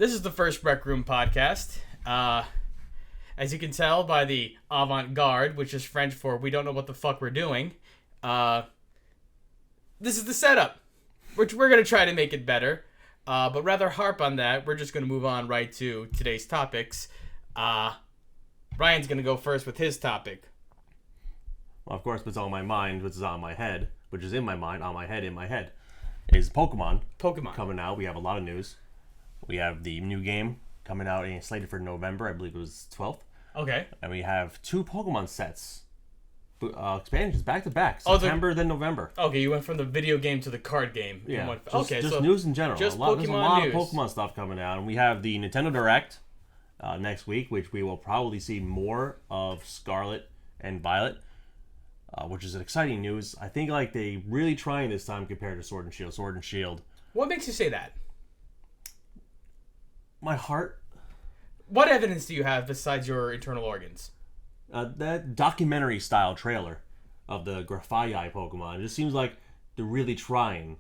This is the first Rec Room podcast. As you can tell by the avant-garde, which is French for we don't know what the fuck we're doing, this is the setup, which we're going to try to make it better. But rather harp on that, we're just going to move on right to today's topics. Ryan's going to go first with his topic. Well, of course, what's on my mind, which is on my head, which is in my mind, on my head, in my head, is Pokemon. Coming out. We have a lot of news. We have the new game coming out and slated for November. I believe it was 12th. Okay. And we have 2 Pokemon sets. Expansions back to back. September, then November. Okay, you went from the video game to the card game. Yeah. Just news in general. Just there's a lot news. of Pokemon stuff coming out. And we have the Nintendo Direct next week, which we will probably see more of Scarlet and Violet. Which is an exciting news. I think they really trying this time compared to Sword and Shield. Sword and Shield. What makes you say that? My heart. What evidence do you have besides your internal organs? That documentary style trailer of the Grafaiai Pokemon. It just seems like they're really trying.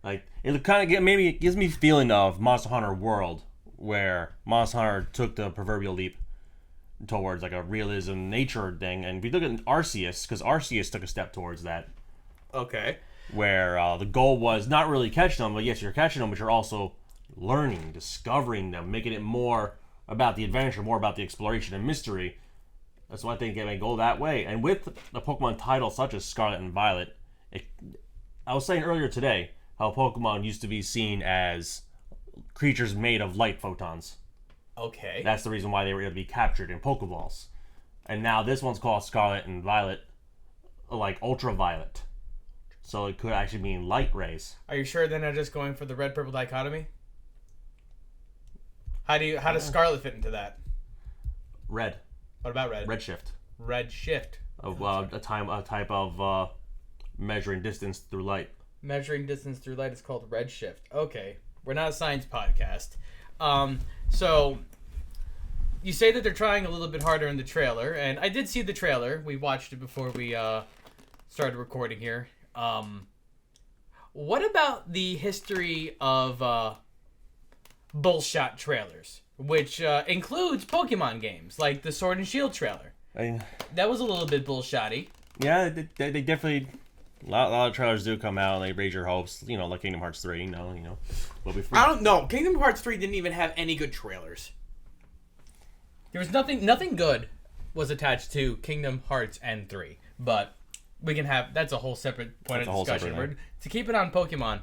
It kind of it gives me a feeling of Monster Hunter World, where Monster Hunter took the proverbial leap towards a realism nature thing. And if you look at Arceus, because Arceus took a step towards that. Okay. Where the goal was not really catching them, but yes, you're catching them, but you're also learning, discovering them, making it more about the adventure, more about the exploration and mystery. That's why I think it may go that way. And with a Pokemon title such as Scarlet and Violet, I was saying earlier today how Pokemon used to be seen as creatures made of light photons. Okay. That's the reason why they were able to be captured in Pokeballs. And now this one's called Scarlet and Violet, like ultraviolet. So it could actually mean light rays. Are you sure they're not just going for the red-purple dichotomy? How does Scarlet fit into that? Red. What about red? Redshift. Redshift. A type of measuring distance through light. Measuring distance through light is called redshift. Okay, we're not a science podcast. So you say that they're trying a little bit harder in the trailer, and I did see the trailer. We watched it before we started recording here. What about the history of bullshot trailers, which includes Pokemon games, like the Sword and Shield trailer? That was a little bit bullshotty. Yeah, they definitely. A lot of trailers do come out and they raise your hopes. Like Kingdom Hearts 3, But I don't know. Kingdom Hearts 3 didn't even have any good trailers. There was nothing good was attached to Kingdom Hearts and 3. But we can have that's a whole separate point of discussion. To keep it on Pokemon.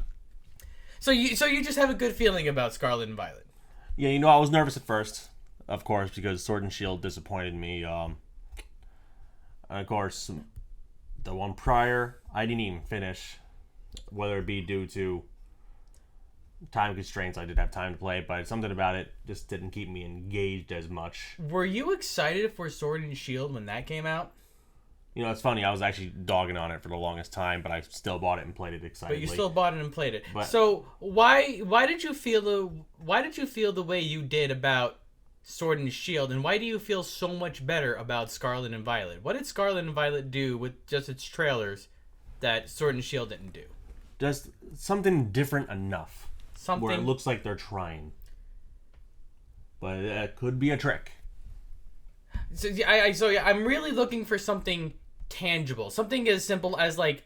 So you just have a good feeling about Scarlet and Violet. Yeah, I was nervous at first, of course, because Sword and Shield disappointed me. And of course, the one prior, I didn't even finish, whether it be due to time constraints. I did have time to play it, but something about it just didn't keep me engaged as much. Were you excited for Sword and Shield when that came out? It's funny. I was actually dogging on it for the longest time, but I still bought it and played it excitedly. But you still bought it and played it. So why did you feel the way you did about Sword and Shield, and why do you feel so much better about Scarlet and Violet? What did Scarlet and Violet do with just its trailers that Sword and Shield didn't do? Just something different enough. Something where it looks like they're trying. But it could be a trick. So I'm really looking for something tangible. Something as simple as a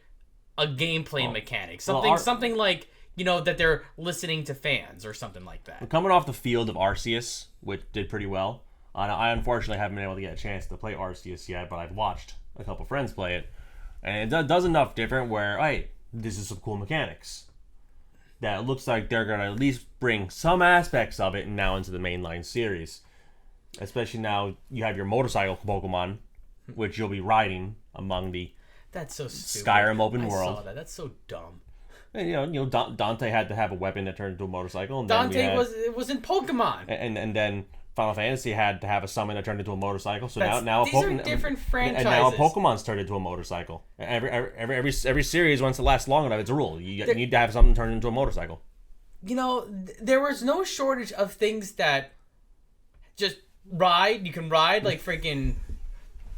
gameplay mechanic. Something like that they're listening to fans or something like that. We're coming off the field of Arceus, which did pretty well. I unfortunately haven't been able to get a chance to play Arceus yet, but I've watched a couple friends play it. And it does enough different where, hey, this is some cool mechanics. That it looks like they're going to at least bring some aspects of it now into the mainline series. Especially now you have your motorcycle Pokemon, which you'll be riding among the That's so stupid. Skyrim open world. I saw that. That's so dumb. And, Dante had to have a weapon that turned into a motorcycle. And Dante was in Pokemon. And then Final Fantasy had to have a summon that turned into a motorcycle. So now these are different franchises. And now a Pokemon's turned into a motorcycle. Every series, once it lasts long enough, it's a rule. You need to have something turned into a motorcycle. There was no shortage of things that just ride. You can ride like freaking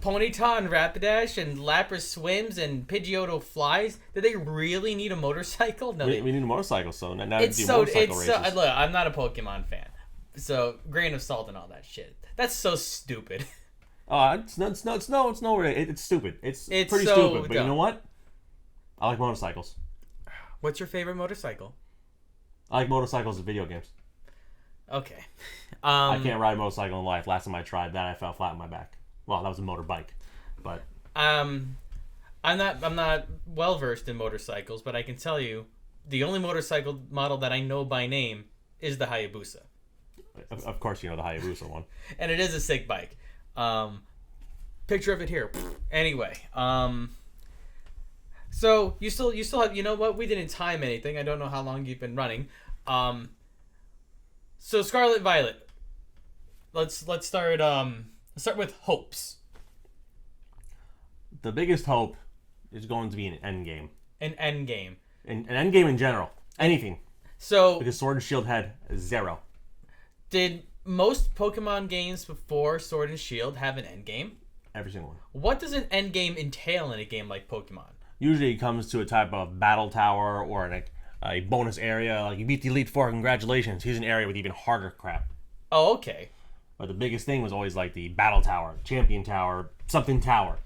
Ponyta and Rapidash and Lapras swims and Pidgeotto flies. Did they really need a motorcycle? No, we need a motorcycle, so now it's do so motorcycle it's races. so. Look, I'm not a Pokemon fan, So grain of salt and all that shit. That's so stupid. It's stupid. It's pretty so stupid. But dumb. you know what? I like motorcycles. What's your favorite motorcycle? I like motorcycles in video games. Okay. I can't ride a motorcycle in life. Last time I tried that, I fell flat on my back. Well, that was a motorbike, but I'm not well versed in motorcycles, but I can tell you the only motorcycle model that I know by name is the Hayabusa. of course you know the Hayabusa one. And it is a sick bike. Picture of it here. Anyway, so you still have, you know what? We didn't time anything. I don't know how long you've been running. So Scarlet Violet. Let's start with hopes. The biggest hope is going to be an end game. An end game. An end game in general. Anything. So Because Sword and Shield had 0. did most Pokemon games before Sword and Shield have an end game? Every single one. What does an end game entail in a game like Pokemon? Usually it comes to a type of battle tower or a bonus area. Like you beat the Elite Four, congratulations. Here's an area with even harder crap. Oh, okay. But the biggest thing was always like the battle tower, champion tower, something tower,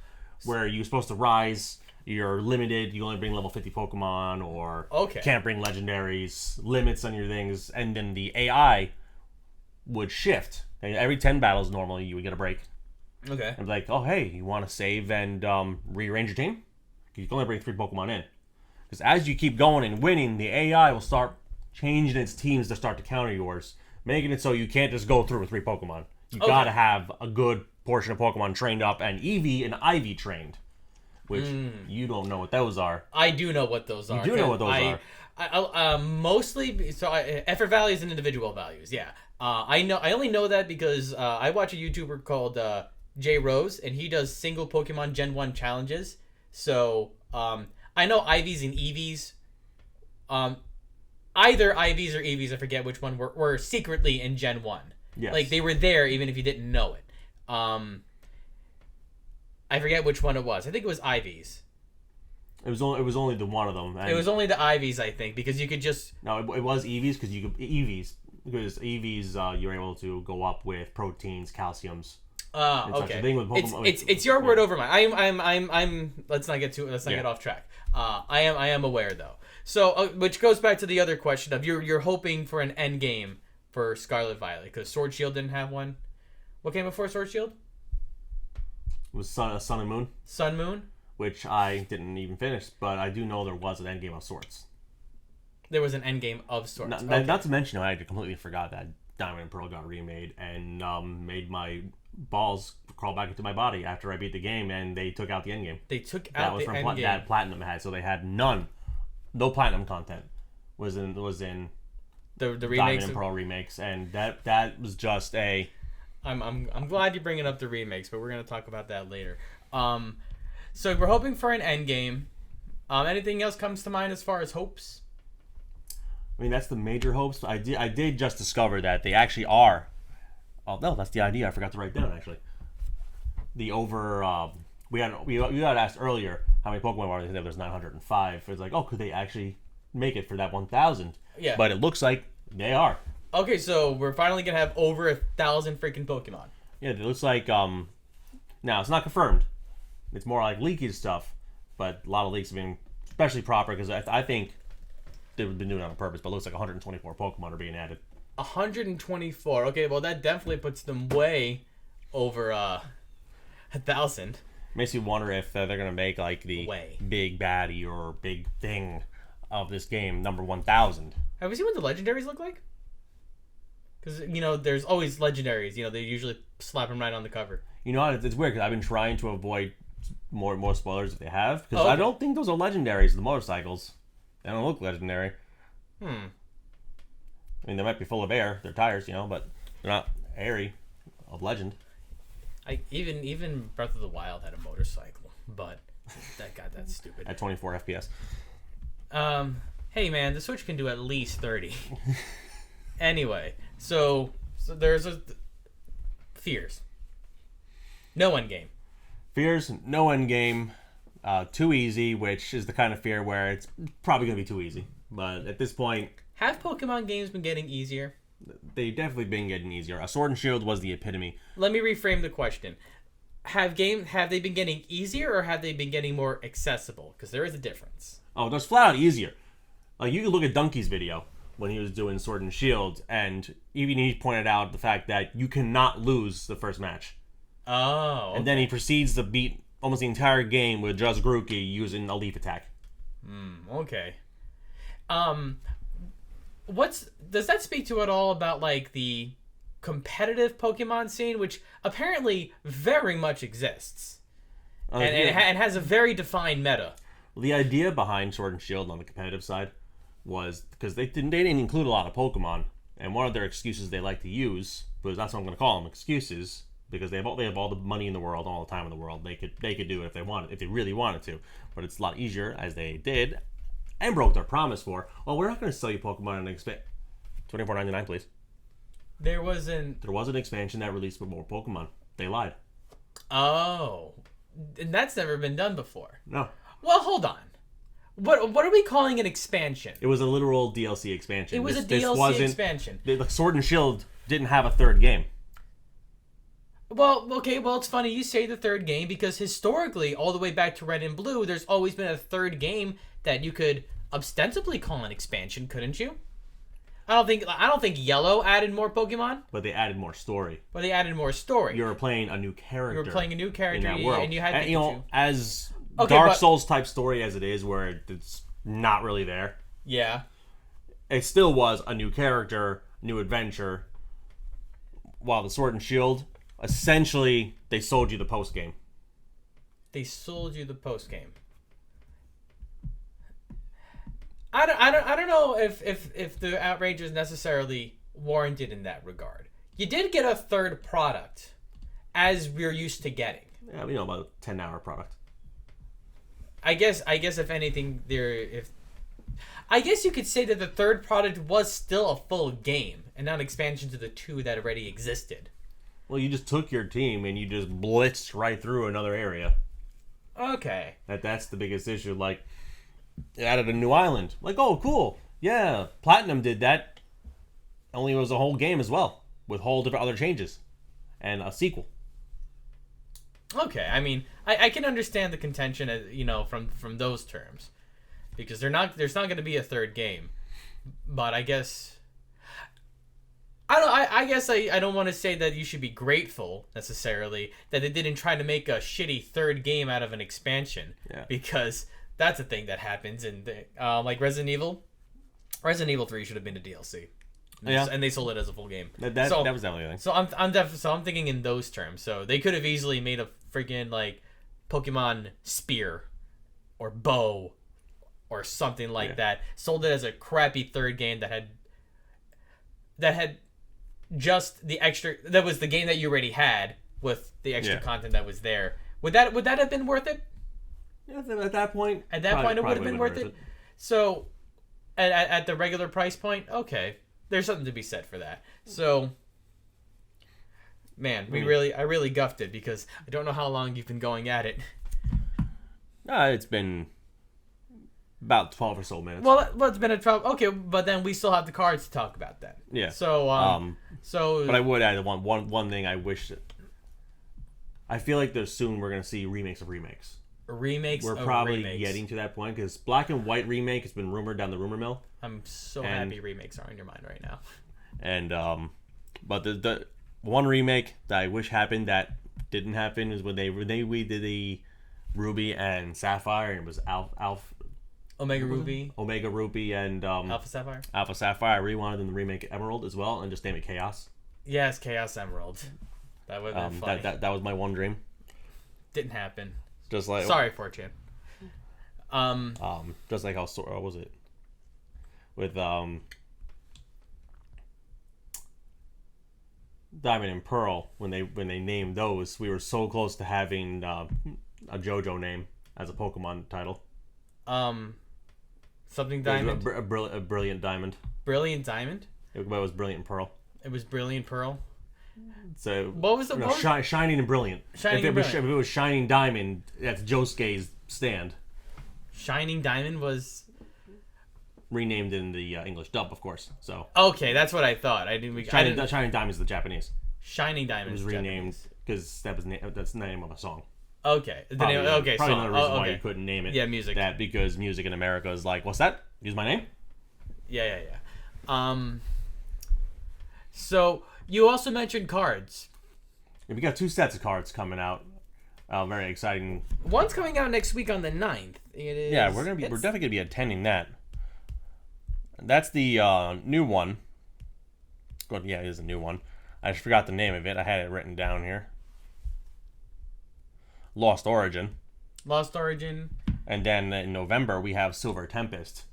where you're supposed to rise. You're limited. You only bring level 50 Pokemon, or can't bring legendaries. Limits on your things, and then the AI would shift. And every 10 battles, normally you would get a break. Okay. And be like, oh hey, you want to save and rearrange your team? You can only bring 3 Pokemon in. Because as you keep going and winning, the AI will start changing its teams to start to counter yours, making it so you can't just go through with 3 Pokemon. You gotta have a good portion of Pokemon trained up and Eevee and Ivy trained, which you don't know what those are. I do know what those are. You do know what those are. Mostly, so effort values and individual values. Yeah, I know. I only know that because I watch a YouTuber called Jay Rose, and he does single Pokemon Gen 1 challenges. So I know IVs and EVs. Either IVs or EVs, I forget which one, were secretly in Gen 1. Yes. Like they were there even if you didn't know it. I forget which one it was. I think it was IVs. It was only the one of them. It was only the IVs, I think, because you could just... No, it was EVs because because EVs you're able to go up with proteins, calciums. Okay. Thing with Pokemon, it's your word over mine. I'm let's not get off track. I am aware though. So which goes back to the other question of you're hoping for an end game for Scarlet Violet because Sword Shield didn't have one. What came before Sword Shield? It was Sun and Moon. Sun Moon, which I didn't even finish, but I do know there was an end game of sorts. There was an end game of sorts. Not to mention, I completely forgot that Diamond and Pearl got remade and made my balls crawl back into my body after I beat the game, and they took out the end game. They took out the end game. That Platinum had, so they had no Platinum content was in the remakes, Diamond and Pearl remakes, and that was just a. I'm glad you're bringing up the remakes, but we're gonna talk about that later. So we're hoping for an end game. Anything else comes to mind as far as hopes? I mean, that's the major hopes. I did just discover that they actually are. Oh no, that's the idea. I forgot to write down actually. The over we got asked earlier how many Pokemon are there. There's 905. It's like, oh, could they actually make it for that 1,000? Yeah. But it looks like they are. Okay, so we're finally gonna have over 1,000 freaking Pokemon. Yeah, it looks like now it's not confirmed. It's more like leaky stuff, but a lot of leaks have been especially proper because I think they've been doing it on purpose. But it looks like 124 Pokemon are being added. 124. Okay, well that definitely puts them way over 1,000. Makes you wonder if they're gonna make like the big baddie or big thing of this game number 1,000. Have we seen what the legendaries look like? Because there's always legendaries. They usually slap them right on the cover. You know what? It's weird because I've been trying to avoid more spoilers if they have because I don't think those are legendaries. The motorcycles, they don't look legendary. I mean, they might be full of air. They're tires, but they're not airy of legend. Even Breath of the Wild had a motorcycle, but that's stupid. At 24 FPS. Hey man, the Switch can do at least 30. Anyway, so there's fears. No end game. Fears, no end game. Too easy, which is the kind of fear where it's probably going to be too easy. But at this point... Have Pokemon games been getting easier? They've definitely been getting easier. A Sword and Shield was the epitome. Let me reframe the question. Have they been getting easier or have they been getting more accessible? Because there is a difference. Oh, that's flat out easier. Like, you can look at Donkey's video when he was doing Sword and Shield, and even he pointed out the fact that you cannot lose the first match. Oh. Okay. And then he proceeds to beat almost the entire game with just Grookey using a leaf attack. Okay. Does that speak to at all about like the competitive Pokemon scene, which apparently very much exists, and has a very defined meta? Well, the idea behind Sword and Shield on the competitive side was because they didn't include a lot of Pokemon, and one of their excuses they like to use, because that's what I'm going to call them, excuses, because they have all the money in the world, all the time in the world. They could do it if they really wanted to, but it's a lot easier, as they did and broke their promise for. Well, we're not going to sell you Pokemon and expect $24.99, please. There was an expansion that released with more Pokemon. They lied. Oh, and that's never been done before. No. Well, hold on. What are we calling an expansion? It was a literal DLC expansion. It was a DLC expansion. The Sword and Shield didn't have a third game. Well, okay, it's funny you say the third game because historically, all the way back to Red and Blue, there's always been a third game that you could ostensibly call an expansion, couldn't you? I don't think Yellow added more Pokemon, but they added more story. You were playing a new character. in that world. and you had Pikachu. As Dark Souls type story as it is, where it's not really there. Yeah. It still was a new character, new adventure. While the Sword and Shield, essentially, they sold you the post game. I don't know if the outrage is necessarily warranted in that regard. You did get a third product, as we're used to getting. Yeah, we know about a 10-hour product. I guess if anything, I guess you could say that the third product was still a full game and not an expansion to the two that already existed. Well, you just took your team and you just blitzed right through another area. Okay. That's the biggest issue. Like, it added a new island. Like, oh, cool. Yeah, Platinum did that. Only it was a whole game as well, with whole different other changes and a sequel. Okay, I mean, I can understand the contention, from those terms, because there's not going to be a third game, but I guess I don't want to say that you should be grateful necessarily that they didn't try to make a shitty third game out of an expansion, because that's a thing that happens in like Resident Evil 3 should have been a DLC. And they sold it as a full game. That was the only thing. So I'm thinking in those terms. So they could have easily made a freaking like Pokemon Spear or Bow or something like that. Sold it as a crappy third game that had just the extra. That was the game that you already had with the extra content that was there. Would that have been worth it? Yeah, at that point. At that point, it would have been worth it. So, at the regular price point, okay. There's something to be said for that. So, man, I really guffed it because I don't know how long you've been going at it. It's been about 12 or so minutes. Well, it's been a 12. Okay, but then we still have the cards to talk about that. Yeah. So, but I would add one thing. I wish that I feel like soon we're gonna see remakes of remakes. We're probably getting to that point because Black and White remake has been rumored down the rumor mill. I'm so happy remakes are on your mind right now. And but the one remake that I wish happened that didn't happen is when we did the Ruby and Sapphire, and it was Omega Ruby, and Alpha Sapphire. I really wanted them to remake Emerald as well and just name it Chaos. Yes, Chaos Emerald. That would have been funny. That was my one dream. Didn't happen. Just like sorry, Fortune. Just like how what was it with Diamond and Pearl when they named those, we were so close to having a JoJo name as a Pokemon title. Something Diamond. A Brilliant Diamond. Brilliant Diamond. It was Brilliant Pearl. It was Brilliant Pearl. So what was the Shining and Brilliant? If it was Shining Diamond, that's Josuke's stand. Shining Diamond was renamed in the English dub, of course. So Okay, that's what I thought. I didn't. Shining Diamond is the Japanese. Shining It Diamond was is renamed because that's the name of a song. Okay. Probably another reason why okay. you couldn't name it. Yeah, music. That because music in America is like, what's that? Use my name? Yeah. So you also mentioned cards. We got 2 sets of cards coming out. Very exciting. One's coming out next week on the 9th. It is. Yeah, we're definitely gonna be attending that. That's the new one. Well, yeah, it is a new one. I just forgot the name of it. I had it written down here. Lost Origin. And then in November we have Silver Tempest.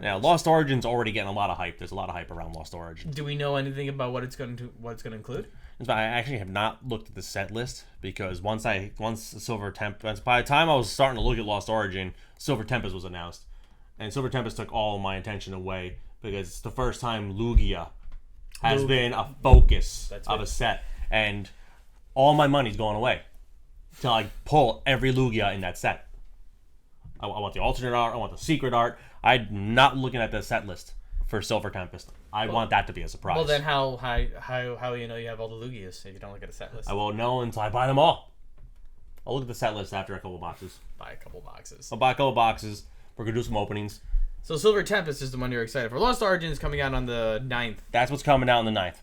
Now, Lost Origin's already getting a lot of hype. There's a lot of hype around Lost Origin. Do we know anything about what it's going to include? I actually have not looked at the set list because once Silver Tempest, by the time I was starting to look at Lost Origin, Silver Tempest was announced, and Silver Tempest took all my attention away because it's the first time Lugia has been a focus of a set, and all my money's going away to like pull every Lugia in that set. I want the alternate art. I want the secret art. I'm not looking at the set list for Silver Tempest. I want that to be a surprise. Well, then how you know you have all the Lugias if you don't look at the set list? I won't know until I buy them all. I'll look at the set list after a couple boxes. Buy a couple boxes. I'll buy a couple boxes. We're going to do some openings. So Silver Tempest is the one you're excited for. Lost Origin is coming out on the 9th. That's what's coming out on the 9th.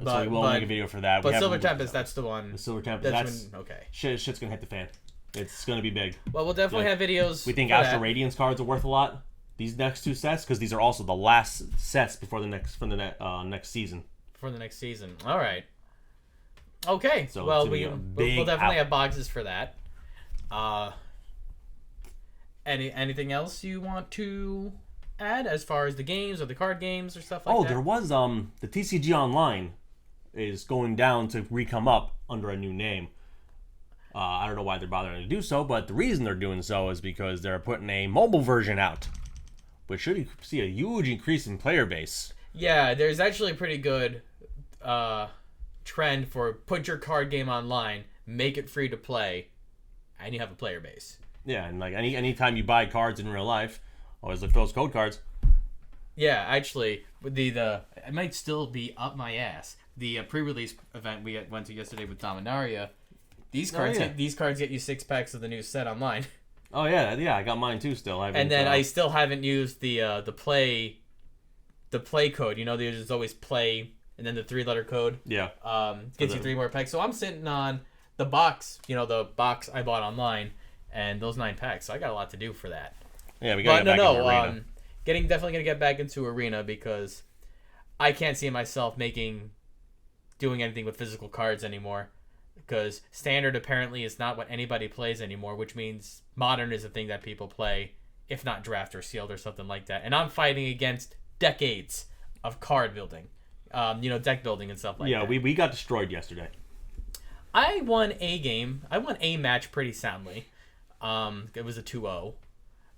So we will make a video for that. But Silver Tempest, that's the one. The Silver Tempest, okay. Shit's going to hit the fan. It's going to be big. Well, we'll definitely have videos. We think Astral Radiance cards are worth a lot. These next 2 sets, because these are also the last sets before the next season. For the next season. All right. Okay. So well, we'll definitely have boxes for that. Anything else you want to add as far as the games or the card games or stuff like that? Oh, there was the TCG Online is going down to re-come up under a new name. I don't know why they're bothering to do so, but the reason they're doing so is because they're putting a mobile version out, which should see a huge increase in player base. Yeah, there's actually a pretty good trend for put your card game online, make it free to play, and you have a player base. Yeah, and like anytime you buy cards in real life, always look for those code cards. Yeah, actually, with the it might still be up my ass. The pre-release event we went to yesterday with Dominaria. These cards get you 6 packs of the new set online. Oh yeah, I got mine too still. And then I still haven't used the play code. You know, there's always play and then the 3-letter code. Yeah. Gets you 3 more packs. So I'm sitting on the box. You know, the box I bought online, and those 9 packs. So I got a lot to do for that. Yeah, we gotta get back into Arena. Definitely gonna get back into Arena because I can't see myself doing anything with physical cards anymore. Because Standard apparently is not what anybody plays anymore, which means Modern is a thing that people play, if not Draft or Sealed or something like that. And I'm fighting against decades of card building, deck building and stuff like that. Yeah, we got destroyed yesterday. I won a game. I won a match pretty soundly. It was a 2-0.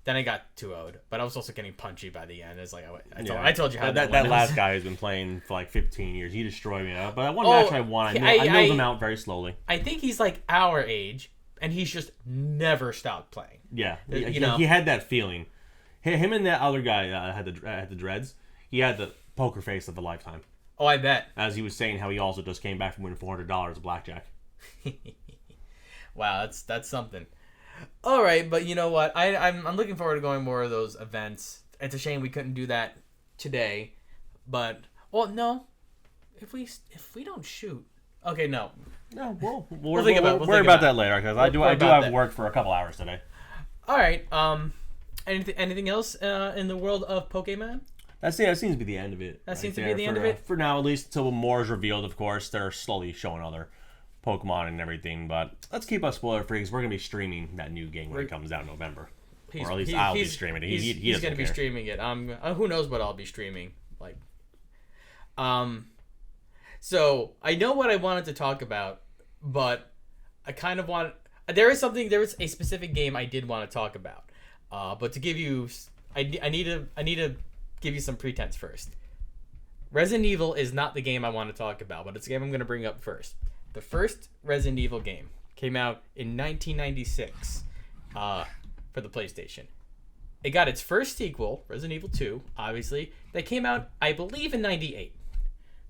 Then I got 2-0'd, but I was also getting punchy by the end. It's like I told you how that last guy has been playing for like 15 years. He destroyed me. But that one match I won, I milled him out very slowly. I think he's like our age, and he's just never stopped playing. Yeah, he had that feeling. Him and that other guy had the dreads. He had the poker face of a lifetime. Oh, I bet. As he was saying how he also just came back from winning $400 of blackjack. Wow, that's something. All right, but you know what? I'm looking forward to going more of those events. It's a shame we couldn't do that today, but no, if we don't shoot, okay, no, we'll worry about that later because I do have work for a couple hours today. All right, anything else in the world of Pokemon? That seems to be the end of it. That seems to be the end of it for now, at least until more is revealed. Of course, they're slowly showing other Pokemon and everything, but let's keep us spoiler free because we're gonna be streaming that new game when it comes out in November, or at least I'll be streaming it. He's gonna be streaming it. Who knows what I'll be streaming? So I know what I wanted to talk about, but I kind of want. There is a specific game I did want to talk about, but to give you, I need to give you some pretense first. Resident Evil is not the game I want to talk about, but it's a game I'm gonna bring up first. The first Resident Evil game came out in 1996 for the PlayStation. It got its first sequel, Resident Evil 2, obviously, that came out, I believe, in 98.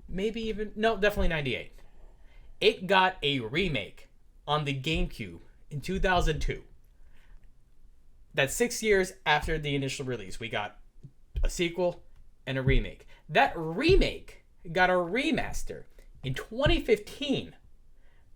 Maybe even... No, definitely 98. It got a remake on the GameCube in 2002. That's 6 years after the initial release. We got a sequel and a remake. That remake got a remaster in 2015.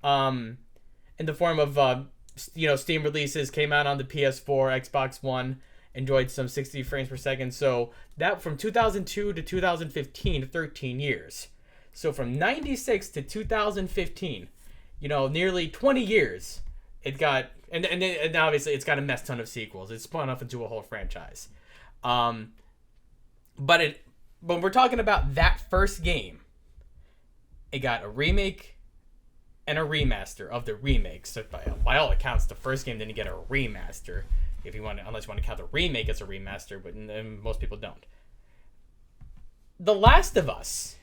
In the form of, Steam releases, came out on the PS4, Xbox One, enjoyed some 60 frames per second. So that from 2002 to 2015, 13 years. So from 96 to 2015, nearly 20 years, it got, and obviously it's got a mess ton of sequels. It spun off into a whole franchise. But when we're talking about that first game, it got a remake and a remaster of the remake. So by all accounts, the first game didn't get a remaster, unless you want to count the remake as a remaster, but most people don't. The Last of Us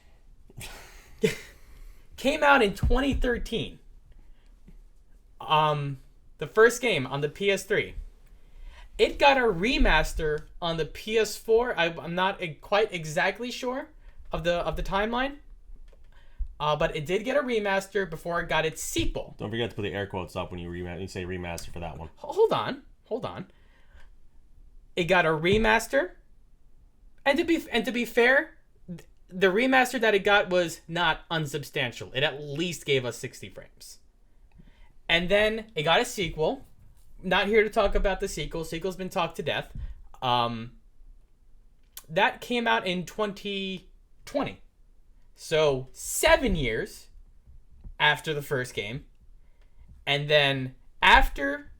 came out in 2013. The first game on the PS3. It got a remaster on the PS4. I'm not quite exactly sure of the timeline. But it did get a remaster before it got its sequel. Don't forget to put the air quotes up when you say remaster for that one. Hold on. It got a remaster, and to be fair, the remaster that it got was not unsubstantial. It at least gave us 60 frames. And then it got a sequel. Not here to talk about the sequel. Sequel's been talked to death. That came out in 2020. So 7 years after the first game. And then after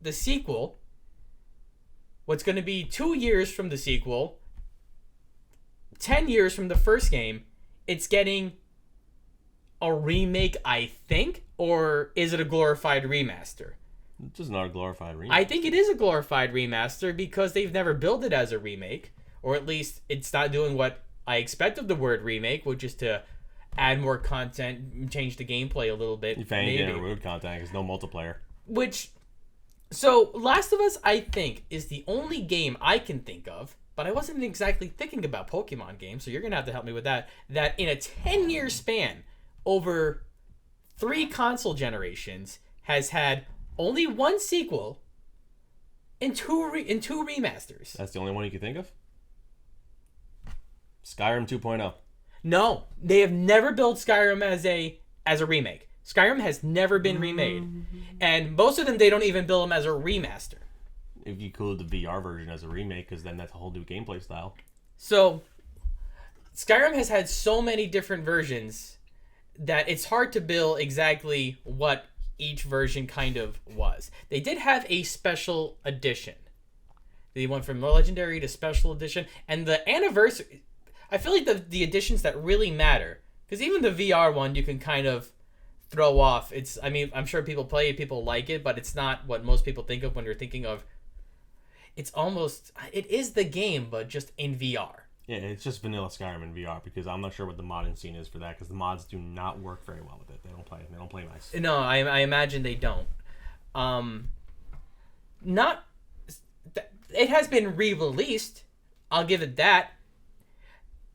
the sequel, what's going to be 2 years from the sequel, 10 years from the first game, it's getting a remake, I think? Or is it a glorified remaster? It's just not a glorified remake. I think it is a glorified remaster because they've never billed it as a remake. Or at least it's not doing what I expect of the word remake, which is to add more content, change the gameplay a little bit. If ain't getting road content, because no multiplayer. So Last of Us, I think, is the only game I can think of, but I wasn't exactly thinking about Pokemon games, so you're going to have to help me with that, that in a 10-year span, over 3 console generations, has had only 1 sequel and 2 remasters. That's the only one you can think of? Skyrim 2.0. No, they have never built Skyrim as a remake. Skyrim has never been remade, and most of them they don't even build them as a remaster. If you include the VR version as a remake, because then that's a whole new gameplay style. So, Skyrim has had so many different versions that it's hard to bill exactly what each version kind of was. They did have a special edition. They went from legendary to special edition, and the anniversary. I feel like the editions that really matter, because even the VR one you can kind of throw off. I'm sure people play it, people like it, but it's not what most people think of when you're thinking of. It is the game, but just in VR. Yeah, it's just vanilla Skyrim in VR, because I'm not sure what the modding scene is for that, because the mods do not work very well with it. They don't play nice. No, I imagine they don't. It has been re-released. I'll give it that.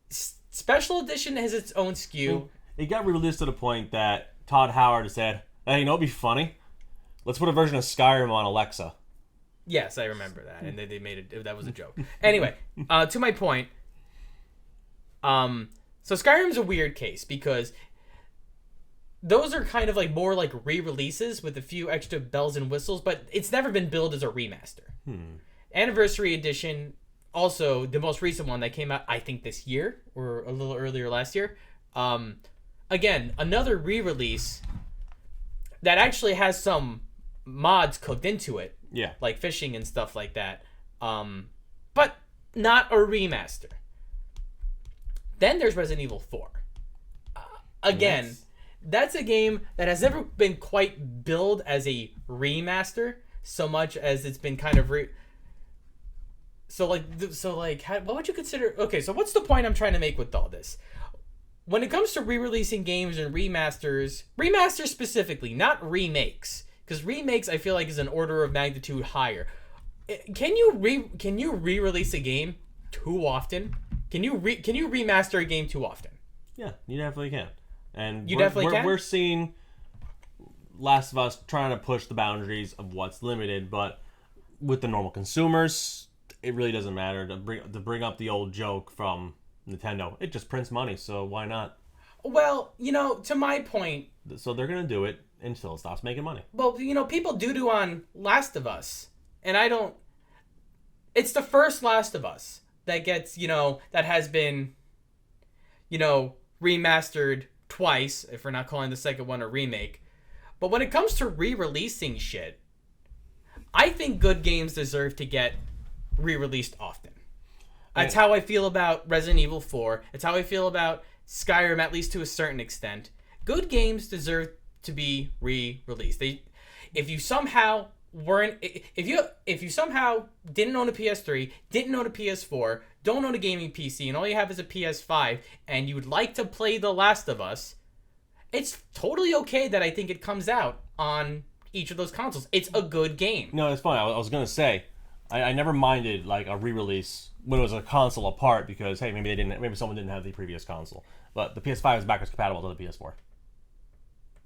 Special edition has its own SKU. It got released to the point that Todd Howard said, "Hey, it'd be funny? Let's put a version of Skyrim on Alexa." Yes, I remember that, and they made it. That was a joke. Anyway, to my point. So Skyrim's a weird case because those are kind of more like re-releases with a few extra bells and whistles, but it's never been billed as a remaster. Anniversary Edition. Also, the most recent one that came out, I think, this year or a little earlier last year. Again, another re-release that actually has some mods cooked into it. Yeah. Like fishing and stuff like that. But not a remaster. Then there's Resident Evil 4. Again, yes. That's a game that has never been quite billed as a remaster so much as it's been kind of... what would you consider... Okay, so what's the point I'm trying to make with all this? When it comes to re-releasing games and remasters specifically, not remakes, because remakes I feel like is an order of magnitude higher. Can you re-release a game too often? Can you remaster a game too often? Yeah, you definitely can. And we're seeing Last of Us trying to push the boundaries of what's limited, but with the normal consumers, it really doesn't matter to bring up the old joke from Nintendo. It just prints money, so why not? Well, to my point. So they're gonna do it until it stops making money. Well, people do on Last of Us, and I don't. It's the first Last of Us that gets that has been, remastered twice. If we're not calling the second one a remake, but when it comes to re-releasing shit, I think good games deserve to get re-released often. That's how I feel about Resident Evil 4. It's how I feel about Skyrim, at least to a certain extent. Good games deserve to be re-released. If you somehow didn't own a PS3, didn't own a PS4, don't own a gaming PC, and all you have is a PS5, and you would like to play The Last of Us, it's totally okay that I think it comes out on each of those consoles. It's a good game. No, it's funny. I was gonna say, I never minded like a re-release when it was a console apart because hey, maybe someone didn't have the previous console, but the PS5 is backwards compatible to the PS4.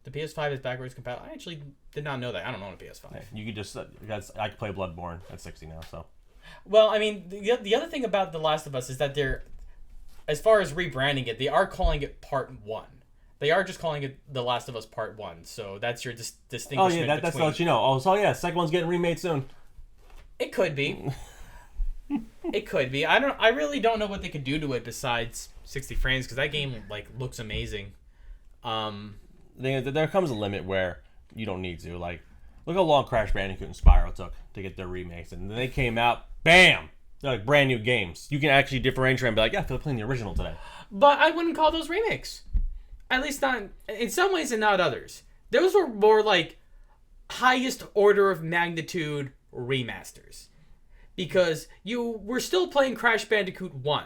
The PS5 is backwards compatible. I actually did not know that. I don't own a PS5. Yeah, you could just I could play Bloodborne at 60 now. So, well, I mean, the other thing about The Last of Us is that they're, as far as rebranding it, they are calling it Part 1. They are just calling it The Last of Us Part 1. So that's your distinction. Oh yeah, that's to let you know. Oh, so yeah, second one's getting remade soon. It could be. It could be. I really don't know what they could do to it besides 60 frames because that game looks amazing. There comes a limit where you don't need to. Like, look how long Crash Bandicoot and Spyro took to get their remakes, and then they came out, bam! They're like brand new games. You can actually differentiate and be like, yeah, I feel like playing the original today. But I wouldn't call those remakes. At least not in some ways and not others. Those were more like highest order of magnitude remasters. Because you were still playing Crash Bandicoot 1,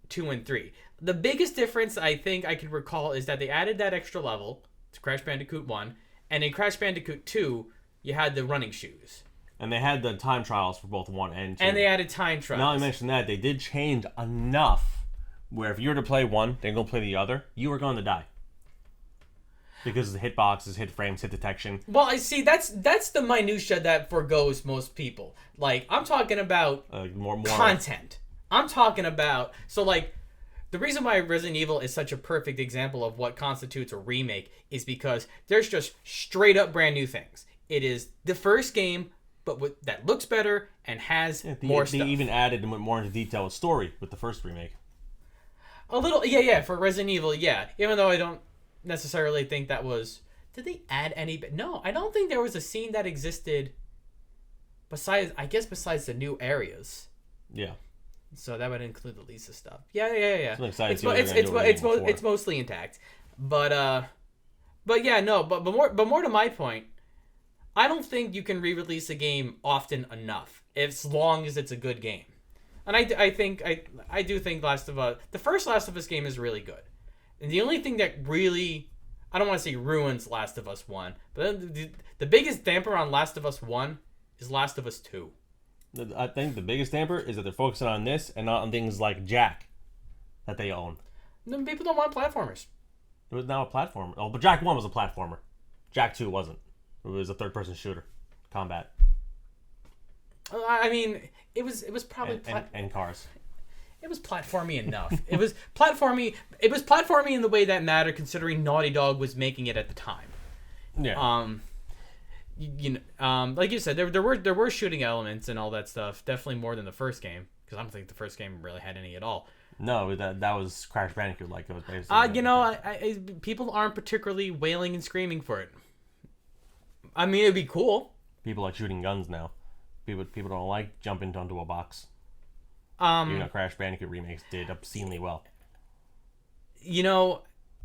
2, and 3. The biggest difference I think I can recall is that they added that extra level to Crash Bandicoot 1, and in Crash Bandicoot 2, you had the running shoes. And they had the time trials for both 1 and 2. And they added time trials. Now I mentioned that, they did change enough where if you were to play one, then go play the other, you were going to die. Because the hitboxes, hit frames, hit detection. Well, I see. That's the minutia that forgoes most people. Like, I'm talking about more content. I'm talking about... So, like, the reason why Resident Evil is such a perfect example of what constitutes a remake is because there's just straight-up brand new things. It is the first game, but that looks better and has more stuff. They even added and went more into detail with story with the first remake. A little... Yeah, for Resident Evil, yeah. Even though I don't necessarily think that was... Did they add any... No, I don't think there was a scene that existed besides the new areas. Yeah. So that would include the Lisa stuff. Yeah. It's mostly intact. But yeah, no, but more to my point, I don't think you can re-release a game often enough as long as it's a good game. And I do think the first Last of Us game is really good. And the only thing that really, I don't want to say ruins Last of Us 1, but the biggest damper on Last of Us 1 is Last of Us 2. I think the biggest damper is that they're focusing on this and not on things like Jack that they own. No, people don't want platformers. It was now a platformer. Oh, but Jack 1 was a platformer. Jack 2 wasn't. It was a third-person shooter. Combat. I mean, it was probably... And cars. It was platformy enough. It was platformy in the way that mattered, considering Naughty Dog was making it at the time. Yeah. Like you said, there were shooting elements and all that stuff. Definitely more than the first game, because I don't think the first game really had any at all. No, that was Crash Bandicoot. Like it was basically. People aren't particularly wailing and screaming for it. I mean, it'd be cool. People like shooting guns now. People don't like jumping onto a box. Even though Crash Bandicoot remakes did obscenely well.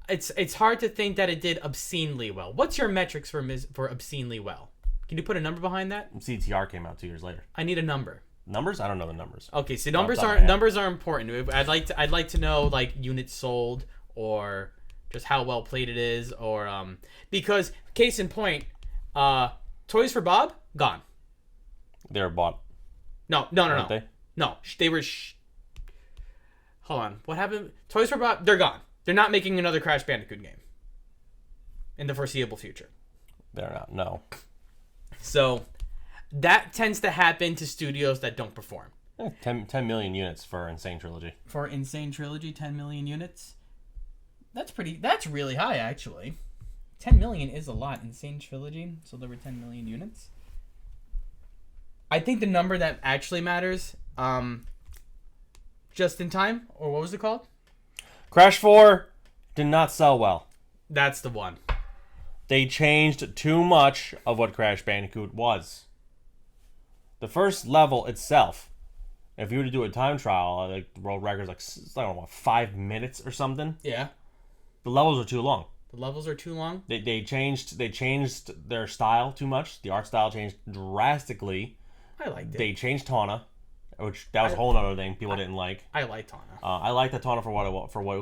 It's hard to think that it did obscenely well. What's your metrics for obscenely well? Can you put a number behind that? CTR came out 2 years later. I need a number. Numbers? I don't know the numbers. Okay, so numbers are important. I'd like to know like units sold or just how well played it is, or because case in point, Toys for Bob gone. They were bought. No. Aren't they? No, they were. Hold on. What happened? Toys for Bob. They're gone. They're not making another Crash Bandicoot game in the foreseeable future. They're not. No. So that tends to happen to studios that don't perform. 10 million units for Insane Trilogy. For Insane Trilogy, 10 million units. That's really high, actually. 10 million is a lot. Insane Trilogy, so there were 10 million units. I think the number that actually matters, Just in Time, or what was it called? Crash 4 did not sell well. That's the one. They changed too much of what Crash Bandicoot was. The first level itself, if you were to do a time trial, like the world record's like, I don't know, 5 minutes or something. Yeah. The levels are too long. The levels are too long? They changed their style too much. The art style changed drastically. I liked it. They changed Tawna, which that was a whole other thing people didn't like. I like Tawna. I like that Tawna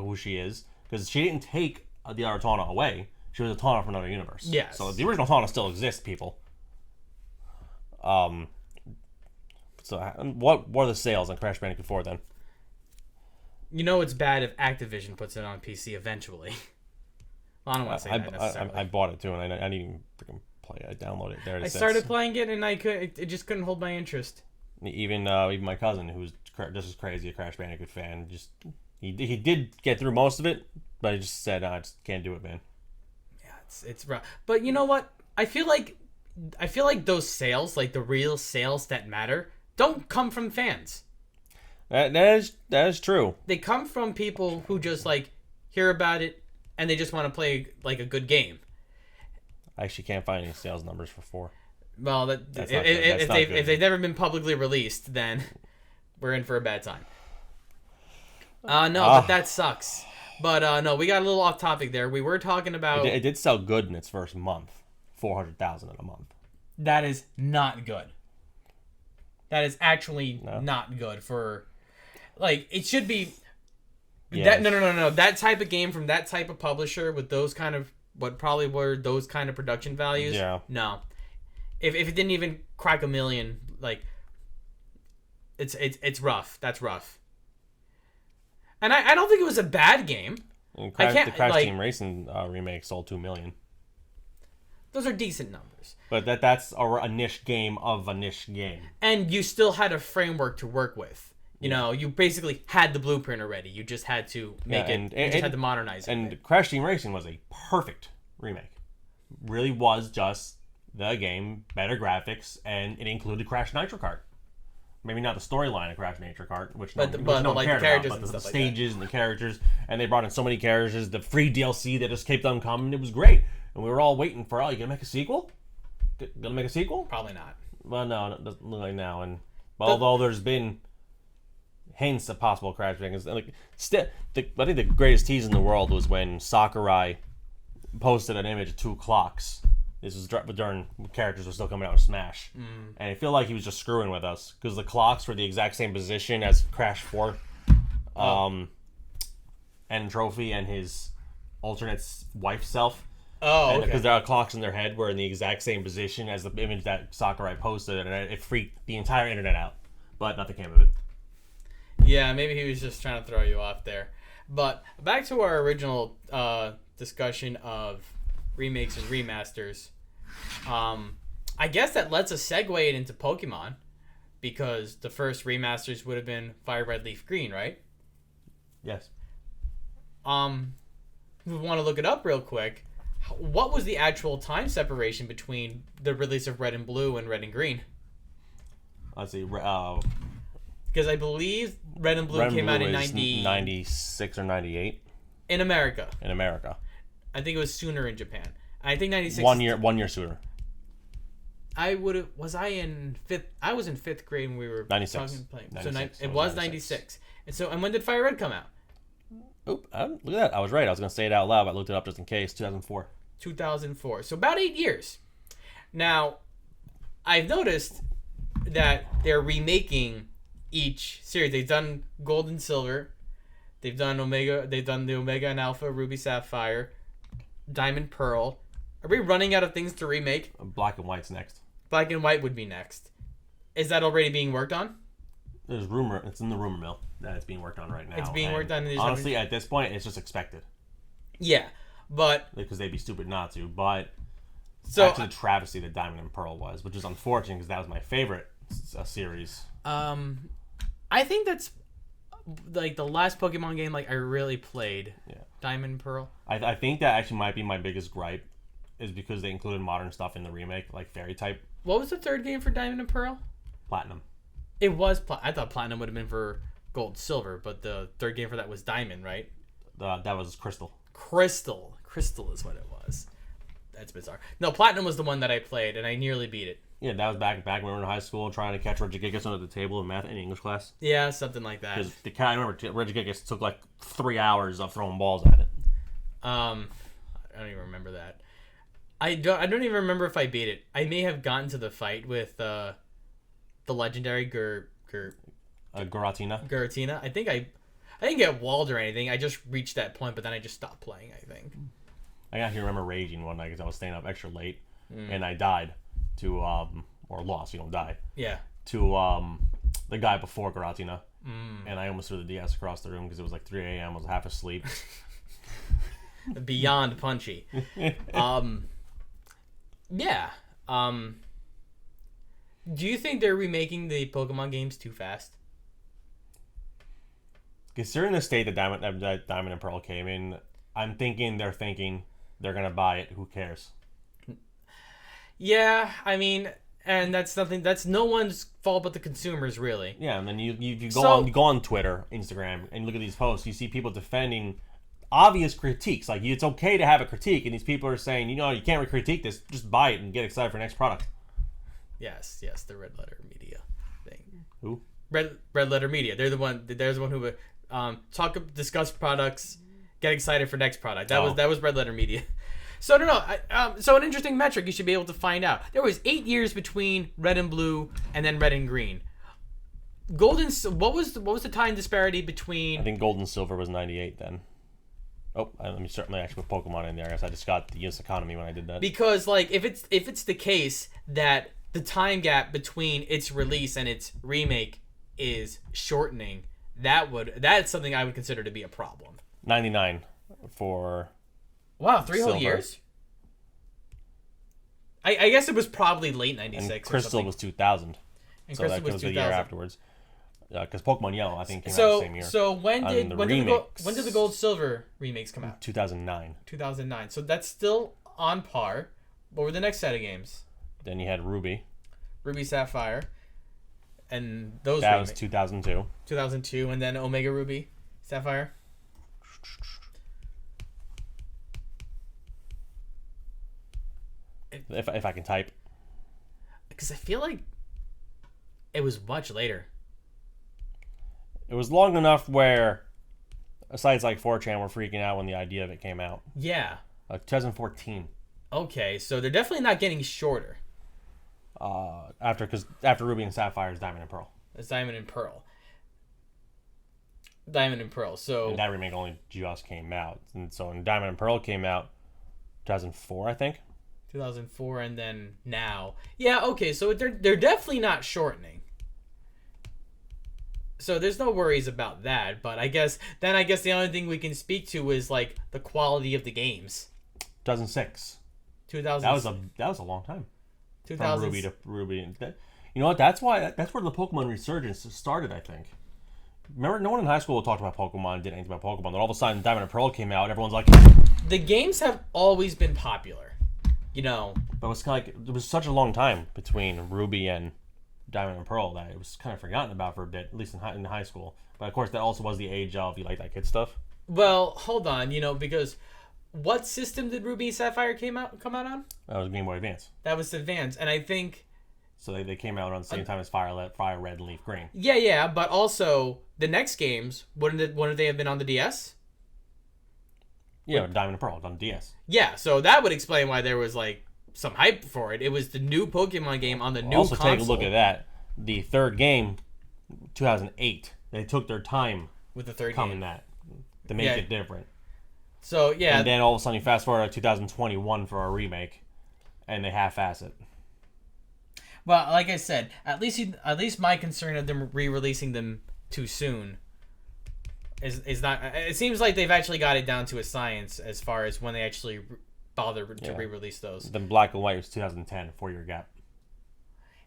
who she is, because she didn't take the other Tawna away. She was a Tawna from another universe. Yes. So the original Tawna still exists, people. So what were the sales on Crash Bandicoot 4 then? You know it's bad if Activision puts it on PC eventually. Well, I don't want to say that necessarily. I bought it too, and I didn't even freaking play it. I downloaded it. There it I sits. started playing it, and it just couldn't hold my interest. Even my cousin, who's just as crazy a Crash Bandicoot fan, he did get through most of it, but he just said, I just can't do it, man. Yeah, it's rough. But you know what? I feel like those sales, like the real sales that matter, don't come from fans. That is true. They come from people who just like hear about it and they just want to play like a good game. I actually can't find any sales numbers for 4. Well, if they've never been publicly released, then we're in for a bad time. But that sucks. But no, we got a little off topic there. We were talking about it did sell good in its first month, 400,000 in a month. That is not good. That is actually not good for, like, it should be. Yes. No. That type of game from that type of publisher with those kind of what probably were those kind of production values. Yeah. No, if it didn't even crack 1 million, like, it's rough. That's rough. And I don't think it was a bad game. The Crash Team Racing remake sold 2 million. Those are decent numbers. But that's a niche game of a niche game. And you still had a framework to work with. You know, you basically had the blueprint already. You just had to make it. You just had to modernize it. And Crash Team Racing was a perfect remake. Really was just the game, better graphics, and it included Crash Nitro Kart. Maybe not the storyline of Crash Nitro Kart, which no one cared about, but the stages and the characters. And they brought in so many characters. The free DLC that just kept on coming. It was great. And we were all waiting for, you gonna make a sequel? Gonna make a sequel? Probably not. Well, no, it doesn't look like now. And although there's been hints of possible Crash Bandicoot, like I think the greatest tease in the world was when Sakurai posted an image of 2 clocks. This was during characters were still coming out of Smash, and I feel like he was just screwing with us because the clocks were the exact same position as Crash 4, and Trophy and his alternate wife self. Oh, okay. Because there are clocks in their head were in the exact same position as the image that Sakurai posted, and it freaked the entire internet out. But nothing came of it. Yeah, maybe he was just trying to throw you off there. But back to our original discussion of remakes and remasters. I guess that lets us segue it into Pokemon, because the first remasters would have been Fire Red, Leaf Green, right? Yes. If we want to look it up real quick, what was the actual time separation between the release of Red and Blue and Red and Green? Let's see. Because I believe Red and Blue came out in 96 or 98 in America. In America, I think it was sooner in Japan. I think 96. 1 year sooner. I was in fifth grade when we were 96. Playing. So it was 96. And when did Fire Red come out? Oop! Look at that. I was right. I was going to say it out loud, but I looked it up just in case. 2004. 2004. So about 8 years. Now, I've noticed that they're remaking each series. They've done Gold and Silver. They've done Omega. They've done the Omega and Alpha, Ruby, Sapphire, Diamond, Pearl. Are we running out of things to remake? Black and White's next. Black and White would be next. Is that already being worked on? There's rumor. It's in the rumor mill that it's being worked on right now. It's being worked on. Honestly, at this point, it's just expected. Yeah, but because they'd be stupid not to. But so actually, the travesty that Diamond and Pearl was, which is unfortunate because that was my favorite series. I think that's like the last Pokemon game like I really played. Yeah, Diamond and Pearl. I think that actually might be my biggest gripe, is because they included modern stuff in the remake, like fairy type. What was the third game for Diamond and Pearl? Platinum. It was. I thought Platinum would have been for Gold, Silver, but the third game for that was Diamond, right? That was Crystal. Crystal is what it was. That's bizarre. No, Platinum was the one that I played, and I nearly beat it. Yeah, that was back when we were in high school trying to catch Regigigas under the table in math and English class. Yeah, something like that. Because I remember Regigigas took like 3 hours of throwing balls at it. I don't even remember that. I don't even remember if I beat it. I may have gotten to the fight with the legendary Giratina. I think I didn't get walled or anything. I just reached that point, but then I just stopped playing, I think. I actually remember raging one night because I was staying up extra late, and I died to or lost. You don't die. Yeah. To the guy before Giratina, and I almost threw the DS across the room because it was like 3 a.m. I was half asleep. Beyond punchy. Yeah. Do you think they're remaking the Pokemon games too fast? Considering the state that Diamond and Pearl came in, I'm thinking they're gonna buy it. Who cares? Yeah, I mean, and that's no one's fault but the consumers, really. Yeah, and then you go on Twitter, Instagram, and look at these posts. You see people defending obvious critiques. Like, it's okay to have a critique, and these people are saying, you can't critique this. Just buy it and get excited for the next product. Yes, the Red Letter Media thing. Who? Red Letter Media. They're the one who discuss products, get excited for next product. That was Red Letter Media. So I don't know. So an interesting metric you should be able to find out. There was 8 years between Red and Blue, and then Red and Green. Gold and what was the time disparity between? I think Gold and Silver was 98 then. Oh, let me certainly actually put Pokemon in there. I guess I just got the US economy when I did that. Because like if it's the case that the time gap between its release and its remake is shortening, that's something I would consider to be a problem. 99 for. Wow, 3 whole Silver. years? I guess it was probably late 96 and Crystal was 2000. And so Crystal that was was 2000. the year afterwards. Because Pokemon Yellow, I think, came out the same year. So when did the Gold Silver remakes come out? 2009. 2009. So that's still on par. What were the next set of games? Then you had Ruby. Ruby Sapphire. And those That was 2002. 2002, and then Omega Ruby Sapphire. If I can type. Because I feel like it was much later. It was long enough where sites like 4chan were freaking out when the idea of it came out. Yeah. 2014. Okay, so they're definitely not getting shorter. After Ruby and Sapphire is Diamond and Pearl. It's Diamond and Pearl. Diamond and Pearl. So and that remake only just came out, and so when Diamond and Pearl came out, 2004, I think. 2004, and then now. Yeah. Okay. So they're definitely not shortening. So there's no worries about that. But I guess the only thing we can speak to is like the quality of the games. 2006. 2000. That was a long time. 2000. From Ruby to Ruby. You know what? That's where the Pokemon resurgence started, I think. Remember, no one in high school talked about Pokemon, did anything about Pokemon. Then all of a sudden, Diamond and Pearl came out. Everyone's like, the games have always been popular, you know. But it was kind of like, it was such a long time between Ruby and Diamond and Pearl that it was kind of forgotten about for a bit, at least in high school. But of course, that also was the age of you like that kid stuff. Well, hold on, because what system did Ruby Sapphire come out on? That was Game Boy Advance. That was Advance, and I think. So they came out on the same time as Fire Red, and Leaf Green. Yeah, but also the next games wouldn't they have been on the DS? Yeah, Diamond and Pearl on DS. Yeah, so that would explain why there was like some hype for it. It was the new Pokemon game on the new console. Also, take a look at that. The third game, 2008. They took their time with the third coming game that to make it different. So yeah, and then all of a sudden you fast forward to 2021 for a remake, and they half-ass it. Well, like I said, at least my concern of them re-releasing them too soon is not. It seems like they've actually got it down to a science as far as when they actually bother to re-release those. Then Black and White was 2010, 4-year gap.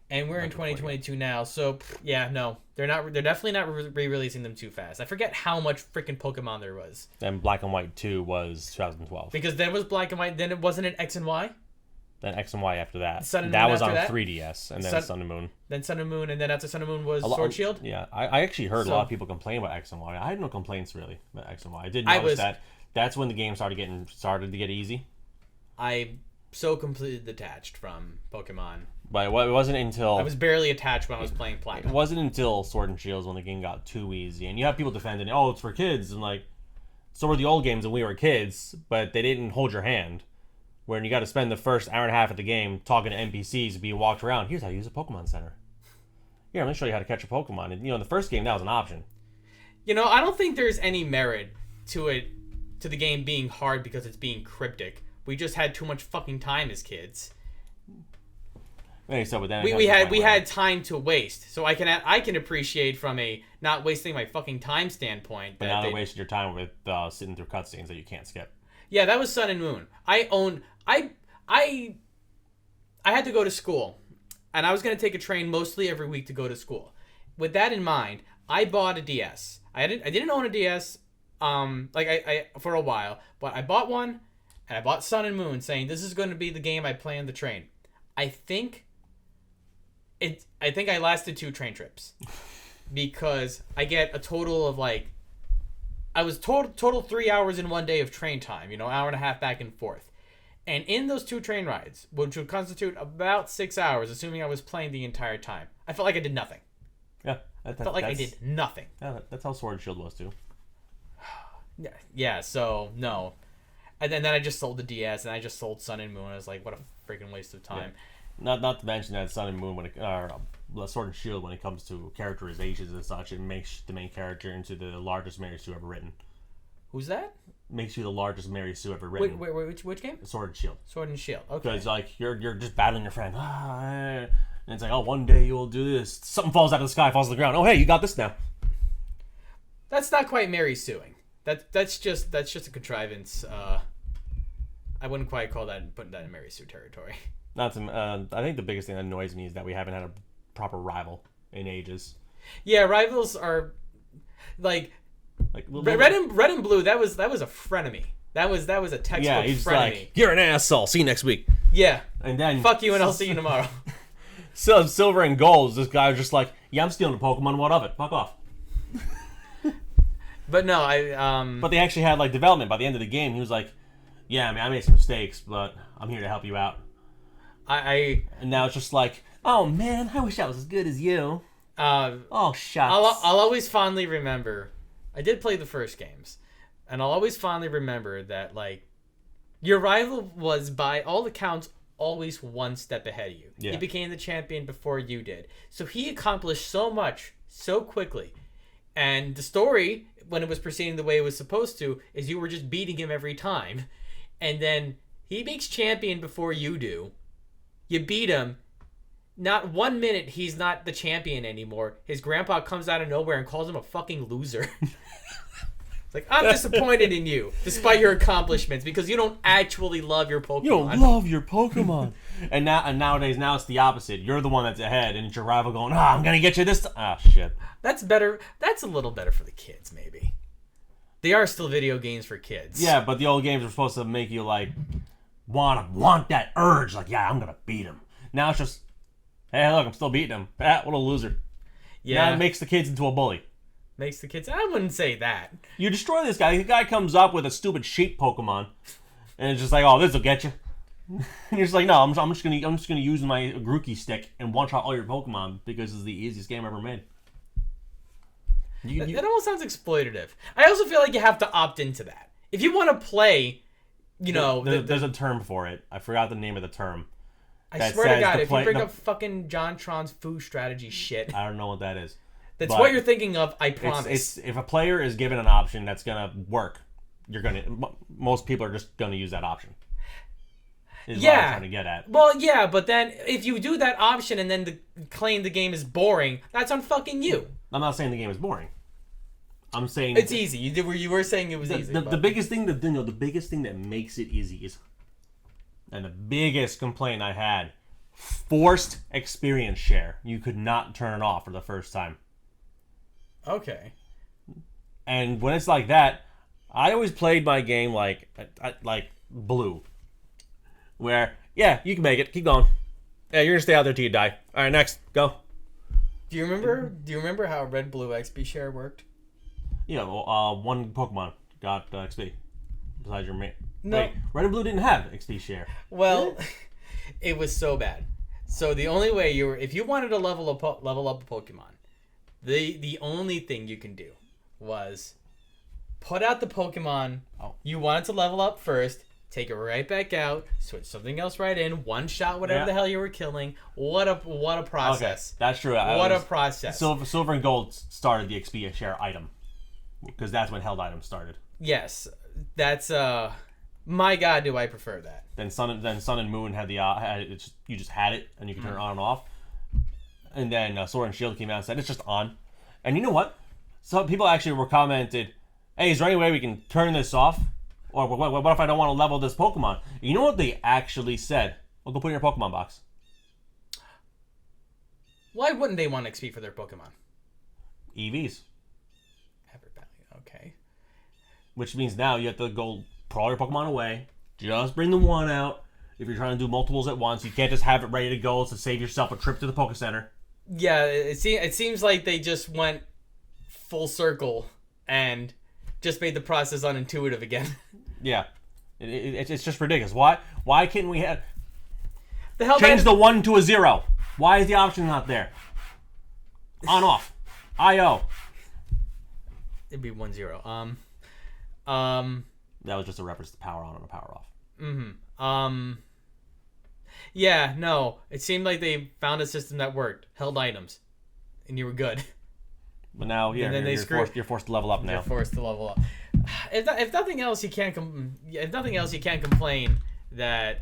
And we're in 2022 now, so yeah, no, they're not. They're definitely not re-releasing them too fast. I forget how much freaking Pokemon there was. Then Black and White 2 was 2012. Because then was Black and White. Then it wasn't it X and Y. Then X and Y after that. Sun and that Moon was on after that? 3DS, and then Sun and Moon. Then Sun and Moon, and then after Sun and Moon was Sword Shield. Yeah, I actually heard a lot of people complain about X and Y. I had no complaints really about X and Y. I did notice that that's when the game started to get easy. I'm so completely detached from Pokemon. But it wasn't until I was barely attached when I was playing Platinum. It wasn't until Sword and Shield when the game got too easy, and you have people defending, oh, it's for kids, and like, so were the old games when we were kids, but they didn't hold your hand. When you got to spend the first hour and a half of the game talking to NPCs, being walked around. Here's how you use a Pokemon Center. Here, I'm gonna show you how to catch a Pokemon. And in the first game that was an option. I don't think there's any merit to the game being hard because it's being cryptic. We just had too much fucking time as kids. So, but then we had time to waste, so I can appreciate from a not wasting my fucking time standpoint. But now they wasted your time with sitting through cutscenes that you can't skip. Yeah, that was Sun and Moon. I had to go to school, and I was gonna take a train mostly every week to go to school. With that in mind, I bought a DS. I didn't own a DS, I for a while, but I bought one, and I bought Sun and Moon, saying this is going to be the game I play on the train. I think I lasted 2 train trips because I get a total of I was total 3 hours in one day of train time, hour and a half back and forth. And in those 2 train rides, which would constitute about 6 hours, assuming I was playing the entire time, I felt like I did nothing. Yeah. I felt like I did nothing. Yeah, that's how Sword and Shield was too. Yeah, so no. And then I just sold the DS and I just sold Sun and Moon. I was like, what a freaking waste of time. Yeah. Not to mention that Sun and Moon, Sword and Shield, when it comes to characterizations and such, it makes the main character into the largest Mary Sue ever written. Who's that? Makes you the largest Mary Sue ever written. Wait, which game? Sword and Shield. Sword and Shield. Okay. Because you're just battling your friend, and it's like, oh, one day you'll do this. Something falls out of the sky, falls to the ground. Oh, hey, you got this now. That's not quite Mary Suing. That's just a contrivance. I wouldn't quite call that putting that in Mary Sue territory. I think the biggest thing that annoys me is that we haven't had a proper rival in ages. Yeah, rivals are like red and blue. That was a frenemy. That was a textbook yeah, he's frenemy. Like, you're an asshole. See you next week. Yeah. And then fuck you, and I'll see you tomorrow. So Silver and Gold, this guy was just like, yeah, I'm stealing a Pokemon. What of it? Fuck off. But no, But they actually had development. By the end of the game, he was like, yeah, I made some mistakes, but I'm here to help you out. And now it's just like, oh man, I wish I was as good as you. Oh shucks. I'll always fondly remember. I did play the first games, and I'll always fondly remember that your rival was by all accounts always one step ahead of you. Yeah. He became the champion before you did, so he accomplished so much so quickly. And the story, when it was proceeding the way it was supposed to, is you were just beating him every time, and then he makes champion before you do. You beat him. Not 1 minute he's not the champion anymore. His grandpa comes out of nowhere and calls him a fucking loser. It's like, I'm disappointed in you, despite your accomplishments, because you don't actually love your Pokemon. You don't love your Pokemon. and nowadays, it's the opposite. You're the one that's ahead, and it's your rival going, I'm going to get you this time. Ah, shit. That's better. That's a little better for the kids, maybe. They are still video games for kids. Yeah, but the old games are supposed to make you, want that urge. Yeah, I'm going to beat him. Now it's just, hey, look, I'm still beating him. What a loser. Yeah. Now it makes the kids into a bully. Makes the kids... I wouldn't say that. You destroy this guy. The guy comes up with a stupid sheep Pokemon. And it's just like, oh, this will get you. And you're just like, no, I'm just gonna use my Grookey stick and one-shot all your Pokemon because it's the easiest game ever made. That almost sounds exploitative. I also feel like you have to opt into that. If you want to play, there's a term for it. I forgot the name of the term. I swear to God, if you bring up fucking John Tron's food strategy shit... I don't know what that is. That's what you're thinking of, I promise. It's if a player is given an option that's going to work, most people are just going to use that option. Is what I'm trying to get at. Well, yeah, but then if you do that option and then claim the game is boring, that's on fucking you. I'm not saying the game is boring. I'm saying it's easy. You were saying it was easy. The biggest thing the biggest thing that makes it easy is, and the biggest complaint I had, forced experience share. You could not turn it off for the first time. Okay. And when it's like that, I always played my game like Blue, where you can make it, keep going. Yeah, you're gonna stay out there till you die. All right, next, go. Do you remember how Red Blue XP share worked? Yeah, one Pokemon got XP besides your main. No. Wait, Red and Blue didn't have XP share. Well, it was so bad. So the only way if you wanted to level up a Pokemon, the only thing you can do was put out the Pokemon you wanted to level up first, take it right back out, switch something else right in, one shot whatever the hell you were killing. What a process. Okay, that's true. What a process. Silver and Gold started the XP share item, because that's when held items started. Yes, that's my God, do I prefer that. Then Sun and Moon had you just had it and you could turn it on and off. And then Sword and Shield came out and said it's just on. And you know what? Some people actually were commented, "Hey, is there any way we can turn this off? Or what if I don't want to level this Pokemon?" You know what they actually said? Well, go put it in your Pokemon box. Why wouldn't they want XP for their Pokemon? EVs. Everybody, okay. Which means now you have to go put all your Pokemon away. Just bring the one out. If you're trying to do multiples at once, you can't just have it ready to go to save yourself a trip to the Poke Center. Yeah, it seems like they just went full circle and just made the process unintuitive again. Yeah, it's just ridiculous. Why can't we have change the 1 to a 0? Why is the option not there? On off, IO. It'd be 1-0. That was just a reference to power on and a power off. Mm-hmm. Yeah, no. It seemed like they found a system that worked. Held items. And you were good. But now, you're forced to level up now. You're forced to level up. If nothing else, you can't complain that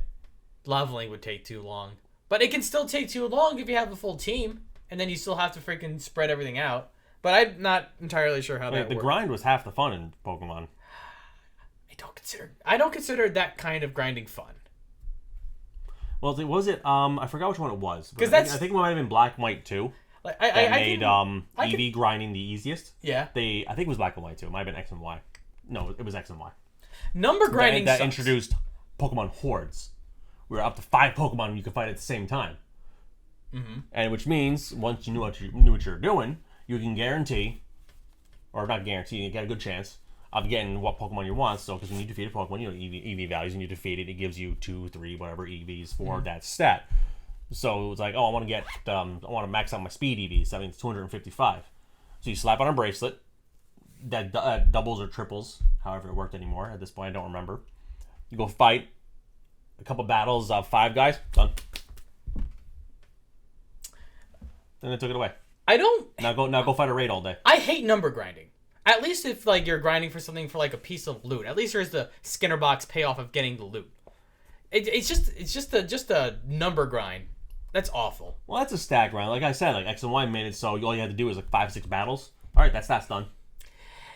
leveling would take too long. But it can still take too long if you have a full team, and then you still have to freaking spread everything out. But I'm not entirely sure how that works. The grind was half the fun in Pokemon. I don't consider that kind of grinding fun. Well, was it? I forgot which one it was. Because I think it might have been Black and White 2. I made EV grinding the easiest. Yeah. I think it was Black and White 2. It might have been X and Y. No, it was X and Y. Number grinding that introduced Pokemon hordes. We were up to 5 Pokemon you could fight at the same time. Mm-hmm. And which means once you knew what you were doing, you can guarantee, or not guarantee, you get a good chance of getting what Pokemon you want. So, because when you defeat a Pokemon, EV values, and you defeat it, it gives you 2, 3, whatever EVs for that stat. So it was like, I want to max out my speed EVs. That means 255. So you slap on a bracelet that doubles or triples, however it worked anymore. At this point, I don't remember. You go fight a couple battles of 5 guys, done. Then they took it away. Now go fight a raid all day. I hate number grinding. At least if you're grinding for something for a piece of loot. At least there's the Skinner box payoff of getting the loot. It's just a number grind. That's awful. Well, that's a stat grind. Like I said, X and Y made it so all you had to do was 5, 6 battles. All right, that's done.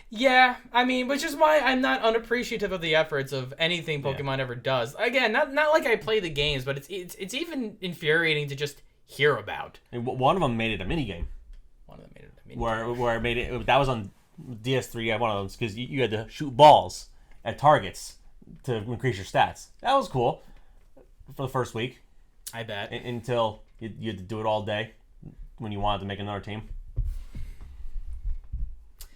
Yeah, I mean, which is why I'm not unappreciative of the efforts of anything Pokemon ever does. Again, not like I play the games, but it's even infuriating to just hear about. And one of them made it a minigame. Where it made it. That was on DS3. I had one of those because you had to shoot balls at targets to increase your stats. That was cool for the first week. I bet. Until you had to do it all day when you wanted to make another team.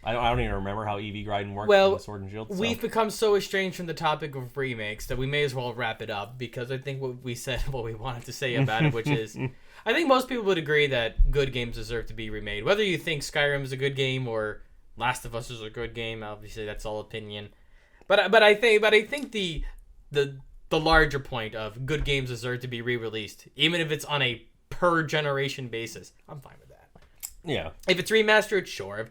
I don't even remember how EV grinding worked in Sword and Shield. So. We've become so estranged from the topic of remakes that we may as well wrap it up, because I think what we said, what we wanted to say about it, which is, I think most people would agree that good games deserve to be remade. Whether you think Skyrim is a good game or Last of Us is a good game, obviously that's all opinion. But I think the larger point of good games deserve to be re-released, even if it's on a per generation basis. I'm fine with that. Yeah. If it's remastered, sure.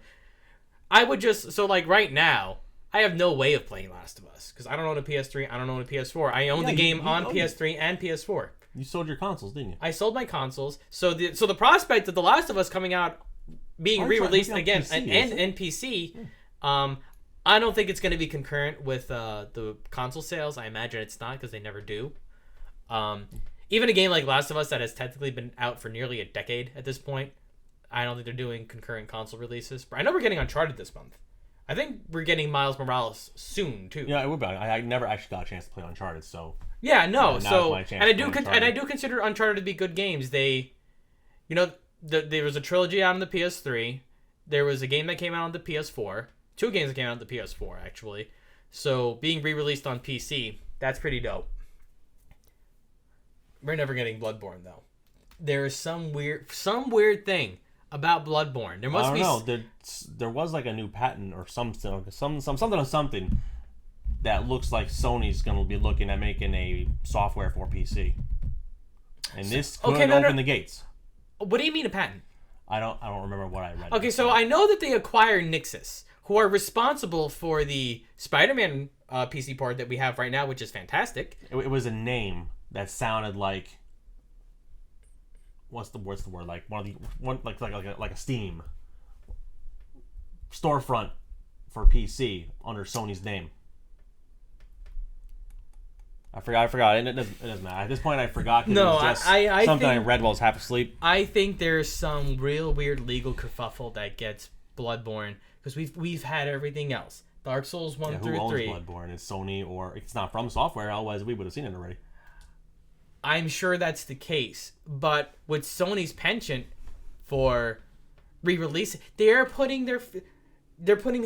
I would just right now, I have no way of playing Last of Us because I don't own a PS3. I don't own a PS4. I own the game on PS3 and PS4. You sold your consoles, didn't you? I sold my consoles. So the prospect of The Last of Us coming out, being re-released again, and PC, I don't think it's going to be concurrent with the console sales. I imagine it's not because they never do. Even a game like Last of Us that has technically been out for nearly a decade at this point, I don't think they're doing concurrent console releases. But I know we're getting Uncharted this month. I think we're getting Miles Morales soon too. Yeah, it would be. I never actually got a chance to play Uncharted, so yeah, no. Yeah, so and I do consider Uncharted to be good games. They, there was a trilogy out on the PS3. There was a game that came out on the PS4. 2 games that came out on the PS4 actually. So being re-released on PC, that's pretty dope. We're never getting Bloodborne though. There is some weird thing about Bloodborne. There must be. I don't know. There was like a new patent or something that looks like Sony's going to be looking at making a software for PC, and this could open the gates. What do you mean a patent? I don't remember what I read. Okay, so I know that they acquired Nixxes, who are responsible for the Spider-Man PC port that we have right now, which is fantastic. It was a name that sounded like. What's the word? Like like a Steam storefront for PC under Sony's name. I forgot. It doesn't matter. At this point, I forgot. No, I something I read while I was half asleep. I think there's some real weird legal kerfuffle that gets Bloodborne because we've had everything else. Dark Souls 1 through 3. Who owns Bloodborne? Is Sony or it's not From Software? Otherwise, we would have seen it already. I'm sure that's the case, but with Sony's penchant for re-release, they're putting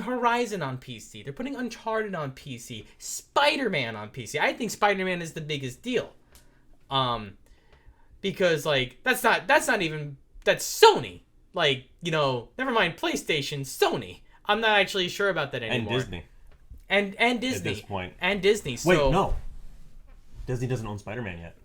Horizon on PC. They're putting Uncharted on PC. Spider-Man on PC. I think Spider-Man is the biggest deal. Because that's Sony. Never mind PlayStation, Sony. I'm not actually sure about that anymore. And Disney. And Disney. At this point. And Disney. Wait, no. Disney doesn't own Spider-Man yet.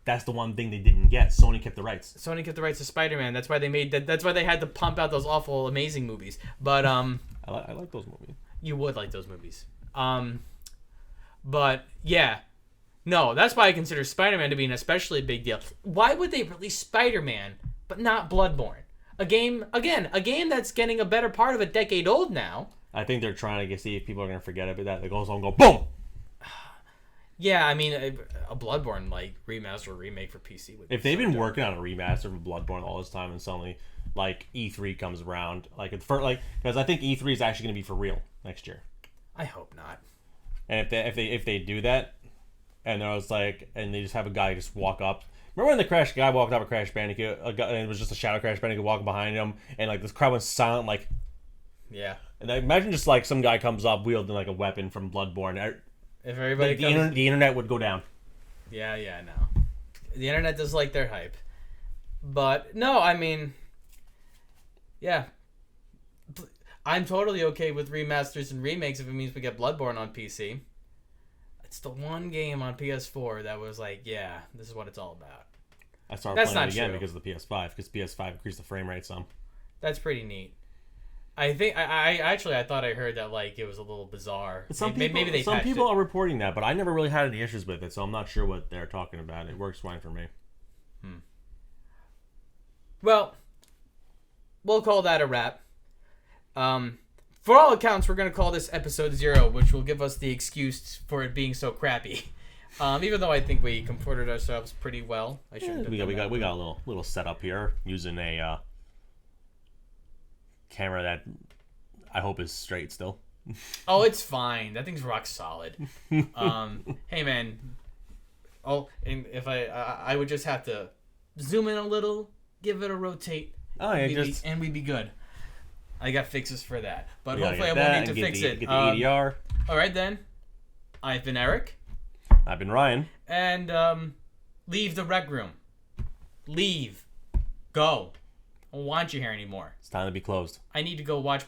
That's the one thing they didn't get. Sony kept the rights. Sony kept the rights to Spider-Man. That's why they made that. That's why they had to pump out those awful, amazing movies. But I like those movies. You would like those movies. But yeah, no. That's why I consider Spider-Man to be an especially big deal. Why would they release Spider-Man but not Bloodborne? A game that's getting a better part of a decade old now. I think they're trying to see if people are going to forget about that. They goes on and go boom. Yeah, I mean, a Bloodborne remaster or remake for PC would be if they've been working on a remaster of Bloodborne all this time, and suddenly E3 comes around, because I think E3 is actually going to be for real next year. I hope not. And if they do that, and there was and they just have a guy just walk up. Remember when the guy walked up a Crash Bandicoot, and it was just a shadow Crash Bandicoot walking behind him, and this crowd went silent, Yeah. And I imagine just some guy comes up wielding a weapon from Bloodborne. If everybody the internet would go down. Yeah, no. The internet does like their hype. But, no, I mean, yeah. I'm totally okay with remasters and remakes if it means we get Bloodborne on PC. It's the one game on PS4 that was yeah, this is what it's all about. I started playing it again because of the PS5, because PS5 increased the frame rate some. That's pretty neat. I think I thought I heard that it was a little bizarre. Maybe some people are reporting that, but I never really had any issues with it, so I'm not sure what they're talking about. It works fine for me. Well, we'll call that a wrap. For all accounts, we're going to call this episode 0, which will give us the excuse for it being so crappy. Even though I think we comforted ourselves pretty well. We got a little setup here using a camera that I hope is straight still. Oh, it's fine. That thing's rock solid. Hey man. Oh, and if I would just have to zoom in a little, give it a rotate. Oh yeah, and we'd be good. I got fixes for that, but hopefully I won't need to fix it. Get the EDR. All right then. I've been Eric. I've been Ryan. And leave the rec room. Leave. Go. I don't want you here anymore. It's time to be closed. I need to go watch